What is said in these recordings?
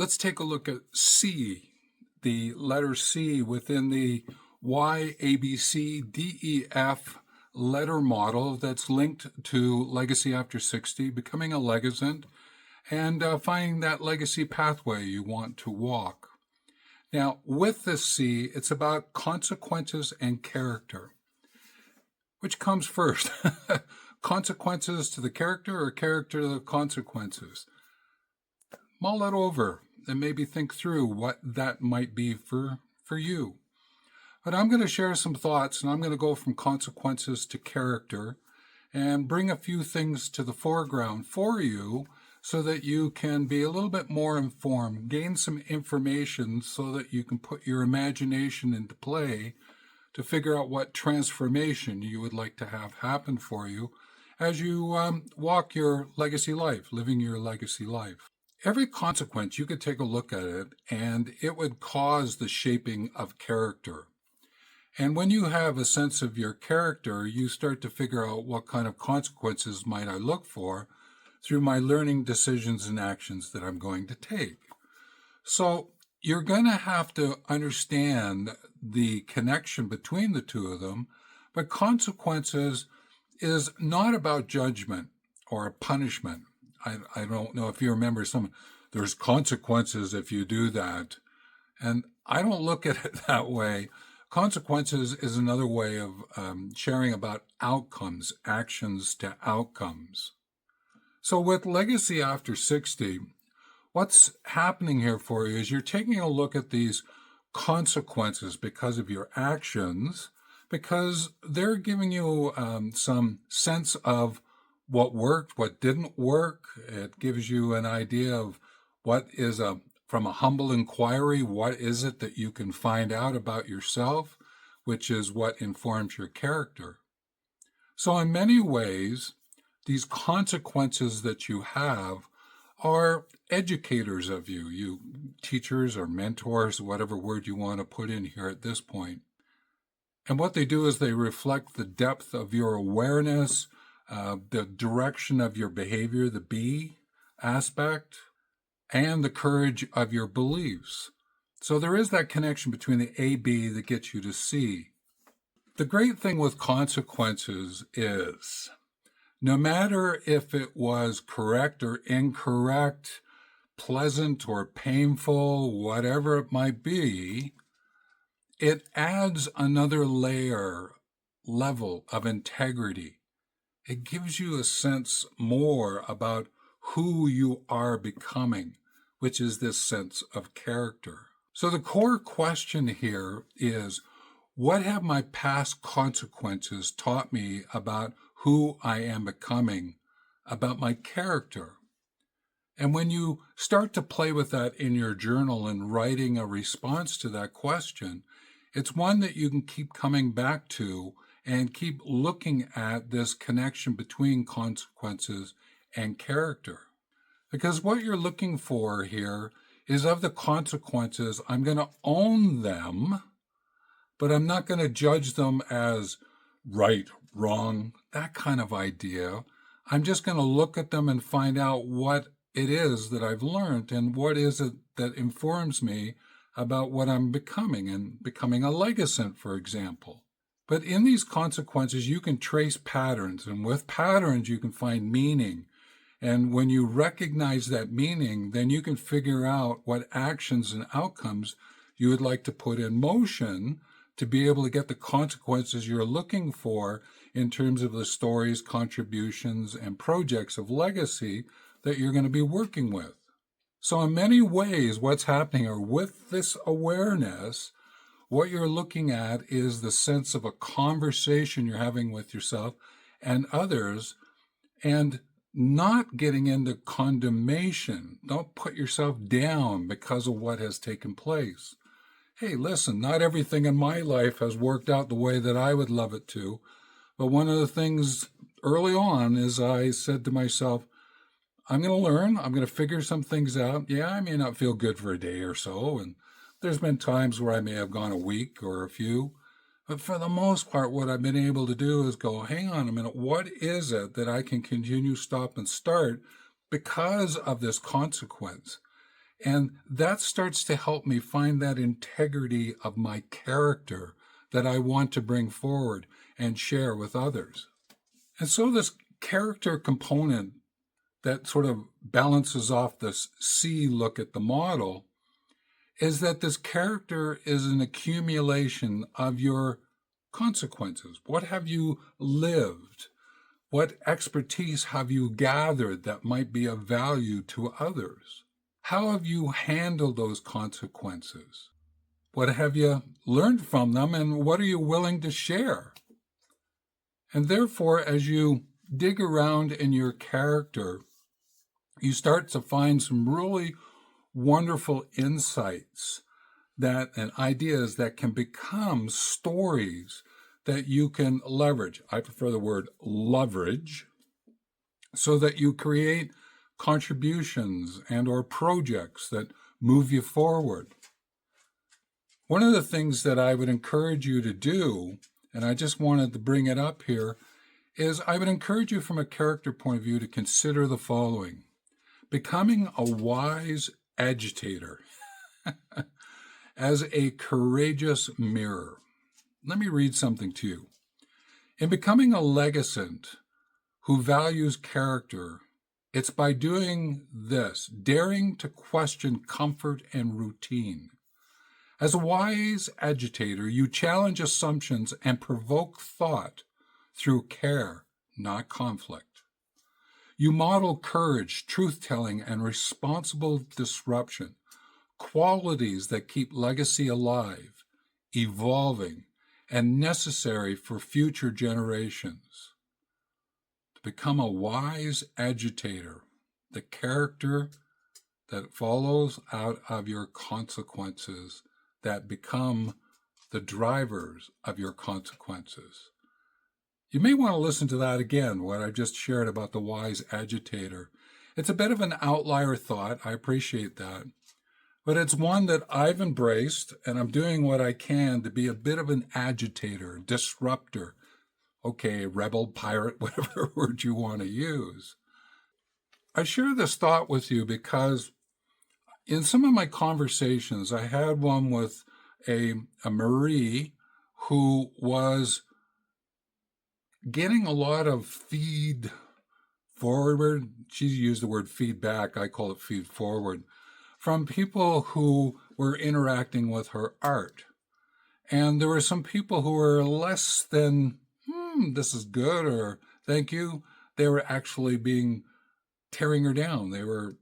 Let's take a look at C, the letter C within the YABCDEF letter model that's linked to Legacy After 60, becoming a legasant, and finding that legacy pathway you want to walk. Now, with this C, it's about consequences and character. Which comes first? Consequences to the character or character to the consequences? Mull it over and maybe think through what that might be for you. But I'm going to share some thoughts, and I'm going to go from consequences to character and bring a few things to the foreground for you so that you can be a little bit more informed, gain some information so that you can put your imagination into play to figure out what transformation you would like to have happen for you as you walk your legacy life, living your legacy life. Every consequence, you could take a look at it, and it would cause the shaping of character. And when you have a sense of your character, you start to figure out what kind of consequences might I look for through my learning, decisions, and actions that I'm going to take. So you're going to have to understand the connection between the two of them, but consequences is not about judgment or punishment. I don't know if you remember there's consequences if you do that. And I don't look at it that way. Consequences is another way of sharing about outcomes, actions to outcomes. So with Legacy After 60, what's happening here for you is you're taking a look at these consequences because of your actions, because they're giving you some sense of what worked, what didn't work. It gives you an idea of what is from a humble inquiry, what is it that you can find out about yourself, which is what informs your character. So in many ways, these consequences that you have are educators of you, you teachers or mentors, whatever word you want to put in here at this point. And what they do is they reflect the depth of your awareness, the direction of your behavior, the B aspect, and the courage of your beliefs. So there is that connection between the A, B that gets you to C. The great thing with consequences is no matter if it was correct or incorrect, pleasant or painful, whatever it might be, it adds another level of integrity. It gives you a sense more about who you are becoming, which is this sense of character. So the core question here is, what have my past consequences taught me about who I am becoming, about my character? And when you start to play with that in your journal and writing a response to that question, it's one that you can keep coming back to and keep looking at this connection between consequences and character. Because what you're looking for here is of the consequences, I'm going to own them, but I'm not going to judge them as right, wrong, that kind of idea. I'm just going to look at them and find out what it is that I've learned and what is it that informs me about what I'm becoming and becoming a legasant, for example. But in these consequences, you can trace patterns, and with patterns, you can find meaning. And when you recognize that meaning, then you can figure out what actions and outcomes you would like to put in motion to be able to get the consequences you're looking for in terms of the stories, contributions, and projects of legacy that you're going to be working with. So in many ways, what's happening are with this awareness, what you're looking at is the sense of a conversation you're having with yourself and others, and not getting into condemnation. Don't put yourself down because of what has taken place. Hey, listen, not everything in my life has worked out the way that I would love it to. But one of the things early on is I said to myself, I'm going to learn. I'm going to figure some things out. Yeah, I may not feel good for a day or so. And there's been times where I may have gone a week or a few. But for the most part, what I've been able to do is go, hang on a minute, what is it that I can continue, stop, and start because of this consequence? And that starts to help me find that integrity of my character that I want to bring forward and share with others. And so this character component that sort of balances off this C look at the model is that this character is an accumulation of your consequences. What have you lived? What expertise have you gathered that might be of value to others? How have you handled those consequences? What have you learned from them, and what are you willing to share? And therefore, as you dig around in your character, you start to find some really wonderful insights and ideas that can become stories that you can leverage. I prefer the word leverage, so that you create contributions and or projects that move you forward. One of the things that I would encourage you to do, and I just wanted to bring it up here, is I would encourage you from a character point of view to consider the following. Becoming a wise agitator as a courageous mirror. Let me read something to you. In becoming a legasant who values character, it's by doing this, daring to question comfort and routine. As a wise agitator, you challenge assumptions and provoke thought through care, not conflict. You model courage, truth-telling, and responsible disruption, qualities that keep legacy alive, evolving, and necessary for future generations. To become a wise agitator, the character that follows out of your consequences, that become the drivers of your consequences. You may want to listen to that again, what I just shared about the wise agitator. It's a bit of an outlier thought. I appreciate that. But it's one that I've embraced, and I'm doing what I can to be a bit of an agitator, disruptor. Okay, rebel, pirate, whatever word you want to use. I share this thought with you because in some of my conversations, I had one with a Marie who was getting a lot of feed forward. She used the word feedback. I call it feed forward, from people who were interacting with her art. And there were some people who were less than, this is good, or thank you. They were actually tearing her down. They were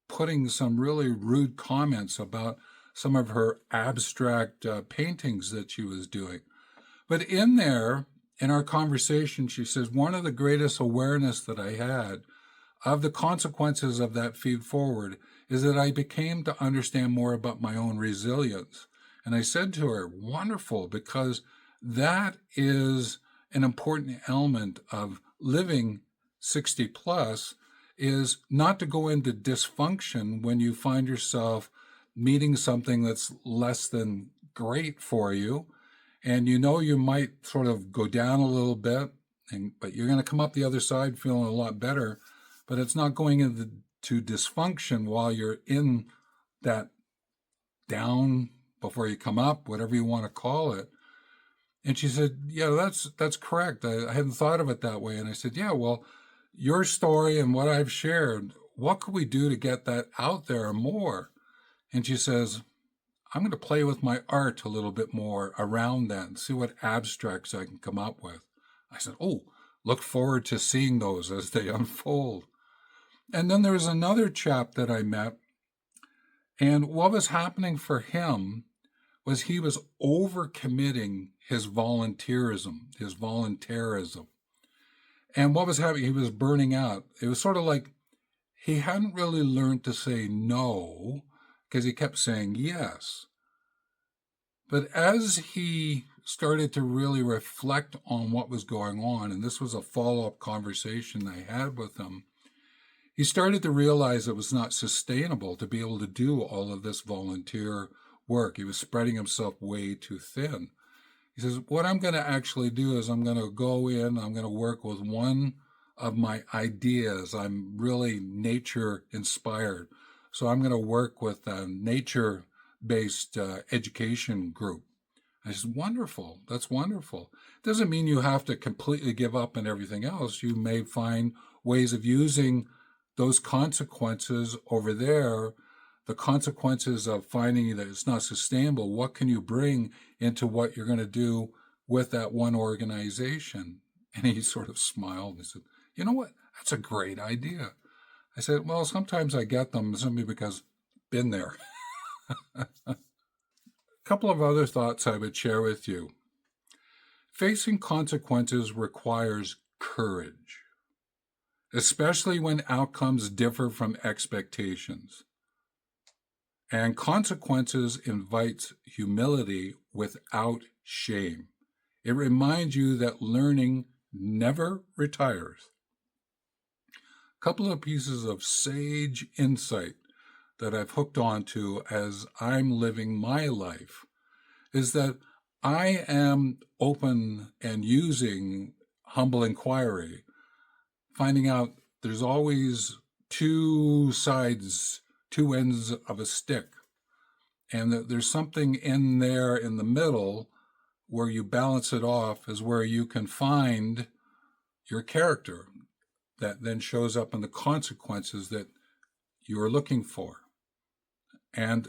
putting some really rude comments about some of her abstract paintings that she was doing. But in our conversation, she says, one of the greatest awareness that I had of the consequences of that feed forward is that I became to understand more about my own resilience. And I said to her, wonderful, because that is an important element of living 60 plus, is not to go into dysfunction when you find yourself meeting something that's less than great for you. And you know you might sort of go down a little bit, but you're going to come up the other side feeling a lot better. But it's not going into dysfunction while you're in that down before you come up, whatever you want to call it. And she said, yeah, that's correct. I hadn't thought of it that way. And I said, yeah, well, your story and what I've shared, what could we do to get that out there more? And she says, I'm going to play with my art a little bit more around that and see what abstracts I can come up with. I said, oh, look forward to seeing those as they unfold. And then there was another chap that I met, and what was happening for him was he was overcommitting his volunteerism. And what was happening, he was burning out. It was sort of like he hadn't really learned to say no because he kept saying yes. But as he started to really reflect on what was going on, and this was a follow-up conversation I had with him, he started to realize it was not sustainable to be able to do all of this volunteer work. He was spreading himself way too thin. He says, what I'm going to actually do is I'm going to go in, I'm going to work with one of my ideas. I'm really nature inspired. So I'm going to work with a nature-based education group. I said, wonderful. That's wonderful. Doesn't mean you have to completely give up on everything else. You may find ways of using those consequences over there, the consequences of finding that it's not sustainable. What can you bring into what you're going to do with that one organization? And he sort of smiled and said, you know what? That's a great idea. I said, well, sometimes I get them simply because I've been there. A couple of other thoughts I would share with you. Facing consequences requires courage, especially when outcomes differ from expectations. And consequences invites humility without shame. It reminds you that learning never retires. A couple of pieces of sage insight that I've hooked onto as I'm living my life is that I am open and using humble inquiry, finding out there's always two sides, two ends of a stick, and that there's something in there in the middle where you balance it off is where you can find your character that then shows up in the consequences that you're looking for. And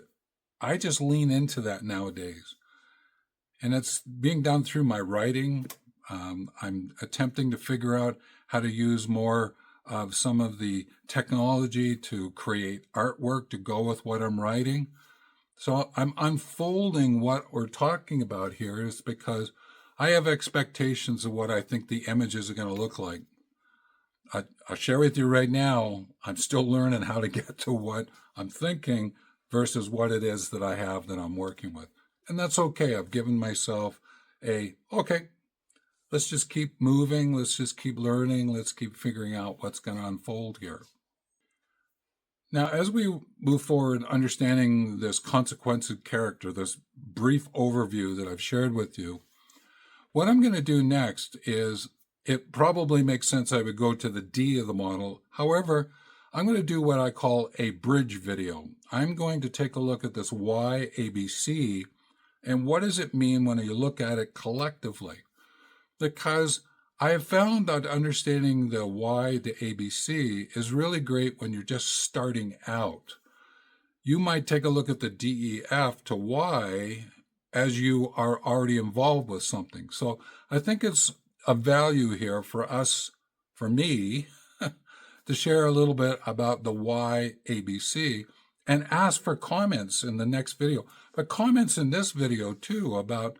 I just lean into that nowadays. And it's being done through my writing. I'm attempting to figure out how to use more of some of the technology to create artwork to go with what I'm writing. So I'm unfolding what we're talking about here is because I have expectations of what I think the images are going to look like. I'll share with you right now, I'm still learning how to get to what I'm thinking versus what it is that I have that I'm working with. And that's okay. I've given myself okay, let's just keep moving. Let's just keep learning. Let's keep figuring out what's going to unfold here. Now, as we move forward, understanding this consequence character, this brief overview that I've shared with you, what I'm going to do next is, it probably makes sense I would go to the D of the model. However, I'm going to do what I call a bridge video. I'm going to take a look at this Y ABC and what does it mean when you look at it collectively? Because I have found that understanding the Y to ABC is really great when you're just starting out. You might take a look at the DEF to Y as you are already involved with something. So I think it's a value here for us, for me, to share a little bit about the Y ABC and ask for comments in the next video. But comments in this video too about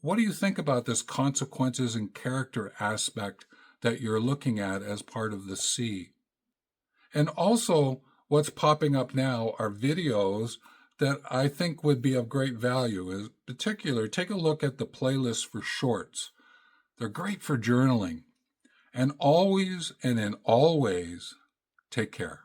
what do you think about this consequences and character aspect that you're looking at as part of the C. And also what's popping up now are videos that I think would be of great value. In particular, take a look at the playlist for shorts. They're great for journaling. And always and in all ways, take care.